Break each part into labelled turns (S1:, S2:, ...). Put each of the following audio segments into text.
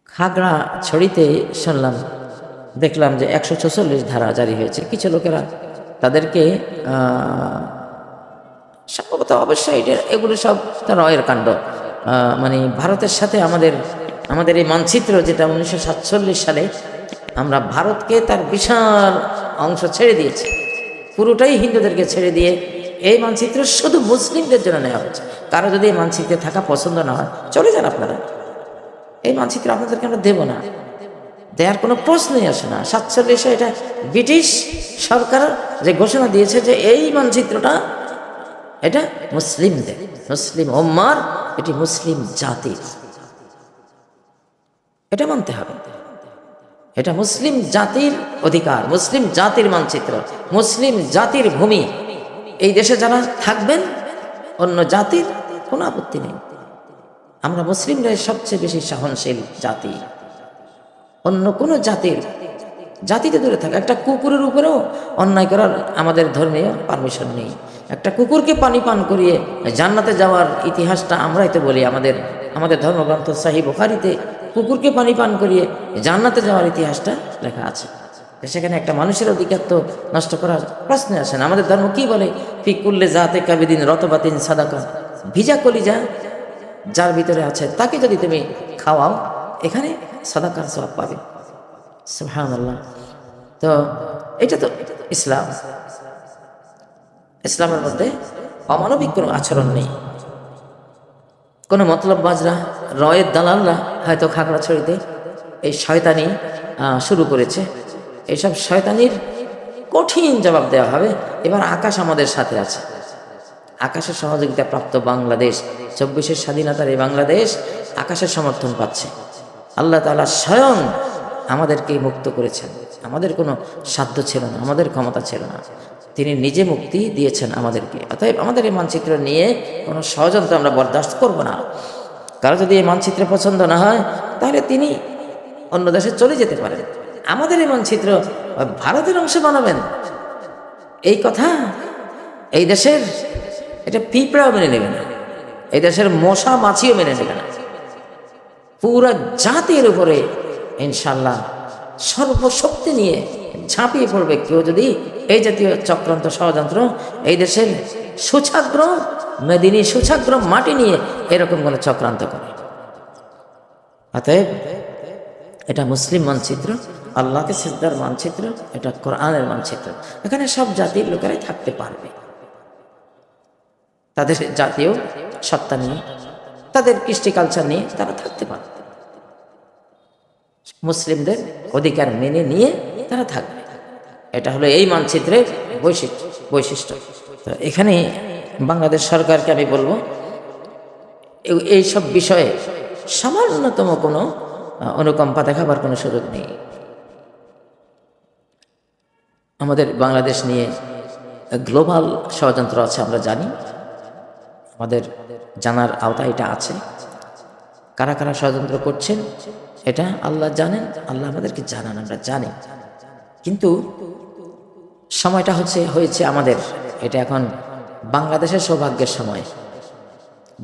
S1: খাগড়াছড়িতে শুনলাম, দেখলাম যে 146 ধারা জারি হয়েছে। কিছু লোকেরা তাদেরকে সম্ভবত অবশ্যই এগুলো সব রয়ের কাণ্ড। মানে ভারতের সাথে আমাদের এই মানচিত্র, যেটা 1947 সালে আমরা ভারতকে তার বিশাল অংশ ছেড়ে দিয়েছি, পুরোটাই হিন্দুদেরকে ছেড়ে দিয়ে এই মানচিত্র শুধু মুসলিমদের জন্য নেওয়া হয়েছে। কারো যদি এই মানচিত্রে থাকা পছন্দ না হয়, চলে যান আপনারা, এই মানচিত্র আপনাদেরকে আমরা দেব না, দেওয়ার কোনো প্রশ্নই আসে না। 47-এ এটা ব্রিটিশ সরকার যে ঘোষণা দিয়েছে যে এই মানচিত্রটা এটা মুসলিমদের, মুসলিম উম্মার, এটি মুসলিম জাতির, এটা মানতে হবে। এটা মুসলিম জাতির অধিকার, মুসলিম জাতির মানচিত্র, মুসলিম জাতির ভূমি। এই দেশে যারা থাকবেন অন্য জাতির কোনো আপত্তি নেই। আমরা মুসলিমরাই সবচেয়ে বেশি সহনশীল জাতি, অন্য কোনো জাতিতে দূরে থাকে। একটা কুকুরের উপরেও অন্যায় করার আমাদের ধর্মীয় পারমিশন নেই। একটা কুকুরকে পানি পান করিয়ে জান্নাতে যাওয়ার ইতিহাসটা আমরাই তো বলি, আমাদের ধর্মগ্রন্থ সহিহ বুখারীতে কুকুরকে পানি পান করিয়ে জান্নাতে যাওয়ার ইতিহাসটা লেখা আছে। সেখানে একটা মানুষের অধিকার তো নষ্ট করার প্রশ্ন আসে না। আমাদের ধর্ম কি বলে? ফি কুল্লি জাতে কাবিদিন রতবাতিন সাদাকা, ভিজা কলিজা যার ভিতরে আছে তাকে যদি তুমি খাওয়াও, এখানে সাদাকার সওয়াব পাবে। সুবহানাল্লাহ। তো এটা তো ইসলামের মধ্যে অমানবিক কোনো আচরণ নেই। কোনো মতলববাজরা, রয়ের দালালরা হয়তো খাগড়াছড়িতে এই শয়তানি শুরু করেছে। এইসব শয়তানির কঠিন জবাব দেওয়া হবে। এবার আকাশ আমাদের সাথে আছে, আকাশের সহযোগিতা প্রাপ্ত বাংলাদেশ, 24-এর স্বাধীনতার এই বাংলাদেশ আকাশের সমর্থন পাচ্ছে। আল্লাহ তাআলা স্বয়ং আমাদেরকে মুক্ত করেছেন। আমাদের কোনো সাধ্য ছিল না, আমাদের ক্ষমতা ছিল না, তিনি নিজে মুক্তি দিয়েছেন আমাদেরকে। অতএব আমাদের এই মানচিত্র নিয়ে কোনো ষড়যন্ত্র আমরা বরদাস্ত করব না। কারো যদি এই মানচিত্র পছন্দ না হয়, তাহলে তিনি অন্য দেশে চলে যেতে পারেন। আমাদের এই মানচিত্র ভারতের অংশ বানাবেন, এই কথা এই দেশের এটা পিঁপড়াও মেনে নেবে না, এই দেশের মশা মাছিও মেনে নেবে না। পুরা জাতির উপরে ইনশাল্লাহ সর্বশক্তি নিয়ে ঝাঁপিয়ে পড়বে কেউ যদি এই জাতীয় চক্রান্ত ষড়যন্ত্র, এই দেশের সুছাগ্র মেদিনী সুছাগ্র মাটি নিয়ে এরকম কোনো চক্রান্ত করে। অতএব এটা মুসলিম মানচিত্র, আল্লাহকে সিজদার মানচিত্র, এটা কোরআনের মানচিত্র। এখানে সব জাতির লোকেরাই থাকতে পারবে, তাদের জাতীয় সত্তা নিয়ে, তাদের কৃষ্টি কালচার নিয়ে তারা থাকতে পারবে, মুসলিমদের অধিকার মেনে নিয়ে তারা থাকবে। এটা হলো এই মানচিত্রের বৈশিষ্ট্য। তো এখানে বাংলাদেশ সরকারকে আমি বলবো, এই সব বিষয়ে সামান্যতম কোনো অনুকম্পা দেখাবার কোনো সুযোগ নেই। আমাদের বাংলাদেশ নিয়ে গ্লোবাল ষড়যন্ত্র আছে, আমরা জানি, আমাদের জানার আওতায় এটা আছে। কারা কারা ষড়যন্ত্র করছেন এটা আল্লাহ জানেন, আল্লাহ আমাদেরকে জানান, আমরা জানি। কিন্তু সময়টা হয়েছে আমাদের, এটা এখন বাংলাদেশের সৌভাগ্যের সময়,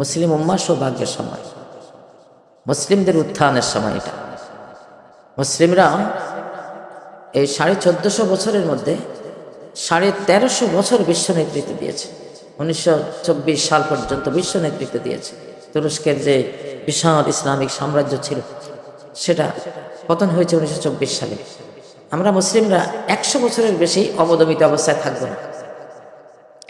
S1: মুসলিম উম্মার সৌভাগ্যের সময়, মুসলিমদের উত্থানের সময়। এটা মুসলিমরা এই 1450 বছরের মধ্যে 1350 বছর বিশ্ব নেতৃত্ব দিয়েছে। 1924 সাল পর্যন্ত বিশ্ব নেতৃত্ব দিয়েছে। তুরস্কের যে বিশাল ইসলামিক সাম্রাজ্য ছিল, সেটা পতন হয়েছে 1924 সালে। আমরা মুসলিমরা 100 বছরের বেশি অবদমিত অবস্থায় থাকবো না,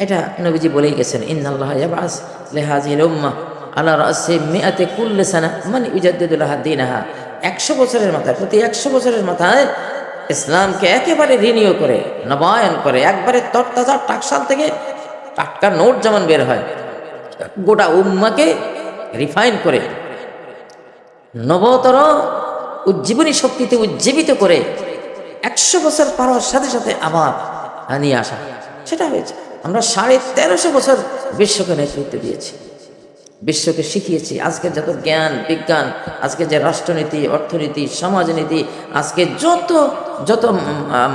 S1: এটা নবীজি বলেই গেছেন। ইন্নাল্লাহ ইয়াবআস লিহাযিহিল উম্মাহ আলা রাসি মিআতি কুল্লি সানা মান ইউজাদ্দিদু লাহা দীনাহা। 100 বছরের মাথায়, প্রতি 100 বছরের মাথায় ইসলামকে একেবারে রিনিউ করে, নবায়ন করে, একবারে তরতাজা টাকশাল থেকে টাটকা নোট যেমন বের হয়, গোটা উম্মাকে রিফাইন করে নবতর উজ্জীবনী শক্তিতে উজ্জীবিত করে 100 বছর পার হওয়ার সাথে সাথে আবার নিয়ে আসা, সেটা হয়েছে। আমরা 1350 বছর বিশ্বকে নেতৃত্ব দিয়েছি, বিশ্বকে শিখিয়েছি। আজকে যত জ্ঞান বিজ্ঞান, আজকে যে রাষ্ট্রনীতি, অর্থনীতি, সমাজনীতি, আজকে যত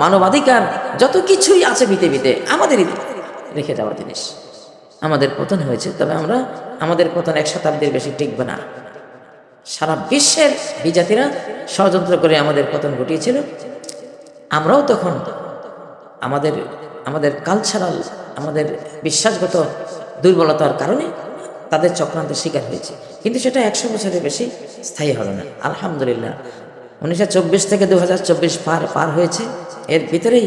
S1: মানবাধিকার, যত কিছুই আছে পৃথিবীতে, আমাদেরই রেখে যাওয়া জিনিস। আমাদের পতন হয়েছে, তবে আমাদের পতন 1 শতাব্দীর বেশি টিকবে না। সারা বিশ্বের বিজাতিরা ষড়যন্ত্র করে আমাদের পতন ঘটিয়েছিল। আমরাও তখন আমাদের আমাদের কালচারাল, আমাদের বিশ্বাসগত দুর্বলতার কারণে তাদের চক্রান্তের শিকার হয়েছে। কিন্তু সেটা 100 বছরের বেশি স্থায়ী হবে না। আলহামদুলিল্লাহ 1924 থেকে 2024 পার হয়েছে। এর ভিতরেই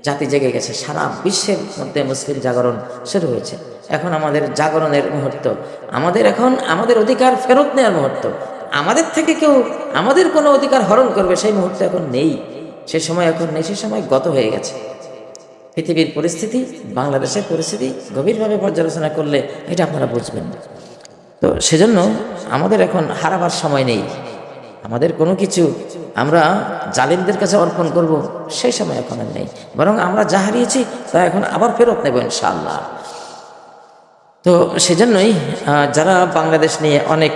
S1: জাতি জেগে গেছে, সারা বিশ্বের মধ্যে মুসলিম জাগরণ শুরু হয়েছে। এখন আমাদের জাগরণের মুহূর্ত, এখন আমাদের অধিকার ফেরত নেওয়ার মুহূর্ত। আমাদের থেকে কেউ আমাদের কোনো অধিকার হরণ করবে সেই মুহূর্ত এখন নেই, সে সময় এখন নেই, সে সময় গত হয়ে গেছে। পৃথিবীর পরিস্থিতি, বাংলাদেশের পরিস্থিতি গভীরভাবে পর্যালোচনা করলে এটা আপনারা বুঝবেন। তো সেজন্য আমাদের এখন হারাবার সময় নেই। আমাদের কোনো কিছু আমরা জালিমদের কাছে অর্পণ করব সেই সময় এখন আর নেই, বরং আমরা যা হারিয়েছি তা এখন আবার ফেরত নেব ইনশাআল্লাহ। তো সেজন্যই যারা বাংলাদেশ নিয়ে অনেক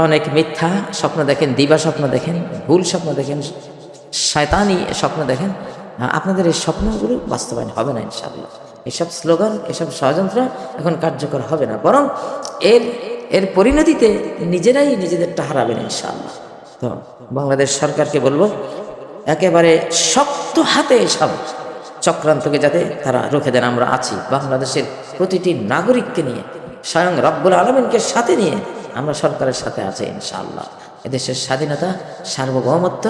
S1: অনেক মিথ্যা স্বপ্ন দেখেন, দিবা স্বপ্ন দেখেন, ভুল স্বপ্ন দেখেন, শয়তানি স্বপ্ন দেখেন, আপনাদের এই স্বপ্নগুলো বাস্তবায়ন হবে না ইনশাআল্লাহ। এসব স্লোগান, এসব ষড়যন্ত্র এখন কার্যকর হবে না, বরং এর পরিণতিতে নিজেরাই নিজেদেরটা হারাবেন ইনশাআল্লাহ। তো বাংলাদেশ সরকারকে বলবো একেবারে শক্ত হাতে সব চক্রান্তকে যাতে তারা রুখে দেন। আমরা আছি, বাংলাদেশের প্রতিটি নাগরিককে নিয়ে, স্বয়ং রব্বুল আলামিনকে সাথে নিয়ে আমরা সরকারের সাথে আছি ইনশাআল্লাহ। এদেশের স্বাধীনতা, সার্বভৌমত্ব,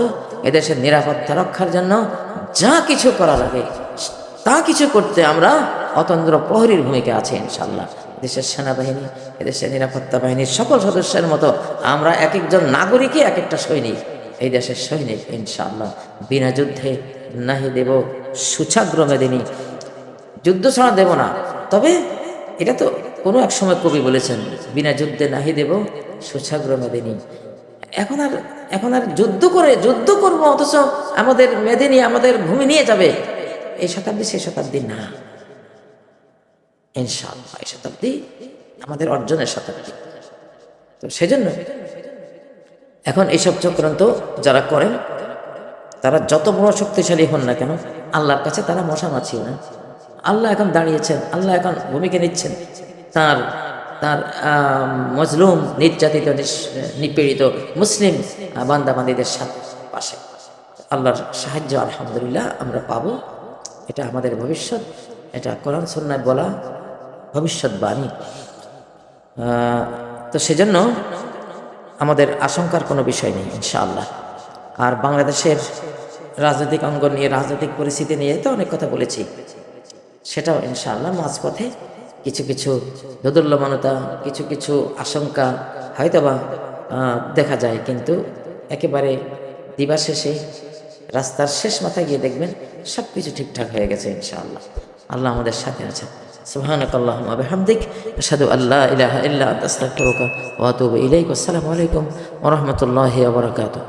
S1: এদেশের নিরাপত্তা রক্ষার জন্য যা কিছু করা লাগে তা কিছু করতে আমরা অতন্দ্র প্রহরীর ভূমিকা আছে ইনশাআল্লাহ। দেশের সেনাবাহিনী, এদেশের নিরাপত্তা বাহিনীর সকল সদস্যের মতো আমরা এক একজন নাগরিকই এক একটা সৈনিক, এই দেশের সৈনিক ইনশাআল্লাহ। বিনা যুদ্ধে নাহি দেব সুছাগ্র মেদিনী, যুদ্ধ ছাড়া দেব না। তবে এটা তো কোনো এক সময় কবি বলেছেন, বিনা যুদ্ধে নাহি দেব সুছাগ্র মেদিনী। এখন আর যুদ্ধ করবো অথচ আমাদের মেদিনী, আমাদের ভূমি নিয়ে যাবে, এই শতাব্দী সেই শতাব্দী না ইনশাআল্লাহ। এই শতাব্দী আমাদের অর্জনের শতাব্দী। তো সেজন্য এখন এইসব চক্রান্ত যারা করেন তারা যত বড় শক্তিশালী হন না কেন, আল্লাহর কাছে তারা মশামাছিও না। আল্লাহ এখন দাঁড়িয়েছেন, আল্লাহ এখন ভূমিকা নিচ্ছেন তার মজলুম, নির্যাতিত, নিপীড়িত মুসলিম বান্দাবান্দীদের পাশে। আল্লাহর সাহায্য আলহামদুলিল্লাহ আমরা পাবো। এটা আমাদের ভবিষ্যৎ, এটা কোরআন সুন্নাহয় বলা ভবিষ্যৎবাণী। তো সেজন্য আমাদের আশঙ্কার কোনো বিষয় নেই ইনশাআল্লাহ। আর বাংলাদেশের রাজনৈতিক অঙ্গন নিয়ে, রাজনৈতিক পরিস্থিতি নিয়ে তো অনেক কথা বলেছি, সেটাও ইনশাআল্লাহ মাঝপথে কিছু কিছু দোদুল্যমানতা, কিছু কিছু আশঙ্কা হয়তোবা দেখা যায়, কিন্তু একেবারে দিবা শেষে রাস্তার শেষ মাথায় গিয়ে দেখবেন সব কিছু ঠিকঠাক হয়ে গেছে ইনশাআল্লাহ। আল্লাহ আমাদের সাথে আছেন। সুবহানাকাল্লাহুম্মা ওয়া বিহামদিক, আশহাদু আল্লা ইলাহা ইল্লা আনতা আস্তাগফিরুকা ওয়া আতুবু ইলাইক। আসসালামু আলাইকুম ওয়া রাহমাতুল্লাহি ওয়া বারাকাতুহু।